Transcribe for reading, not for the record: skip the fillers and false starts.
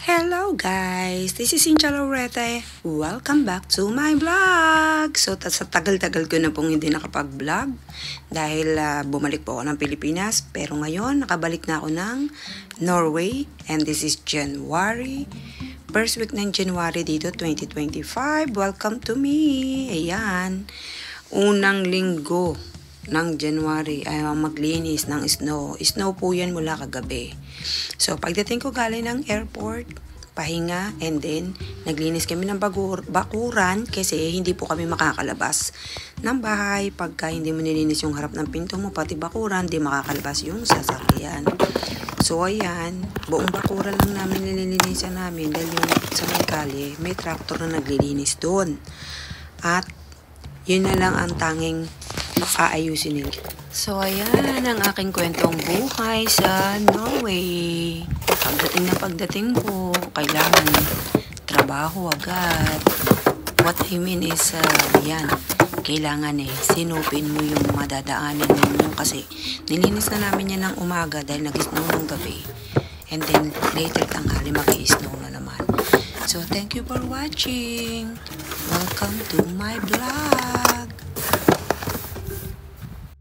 Hello guys! This is Cynthia Lorete. Welcome back to my vlog! So, sa tagal-tagal ko na pong hindi nakapag-vlog dahil bumalik po ako ng Pilipinas. Pero ngayon, nakabalik na ako ng Norway and this is January. First week ng January dito, 2025. Welcome to me! Ayan. Unang linggo ng January ay maglinis ng snow. Snow po yan mula kagabi. So, pagdating ko galing ng airport, pahinga, and then, naglinis kami ng bakuran kasi hindi po kami makakalabas ng bahay. Pagka hindi mo nilinis yung harap ng pinto mo, pati bakuran, di makakalabas yung sasakyan. So, ayan, buong bakuran lang namin nililinisan namin dahil yung sa may kalye, may traktor na naglilinis doon. At, yun na lang ang tanging aayusin nila. So, ayan ang aking kwentong buhay sa Norway. Pagdating po, kailangan trabaho agad. What I mean is, yan, kailangan sinupin mo yung madadaanan ninyo kasi nilinis na namin yan ng umaga dahil nag-snow ng gabi. And then, later tanghali mag-snow na naman. So, thank you for watching. Welcome to my vlog.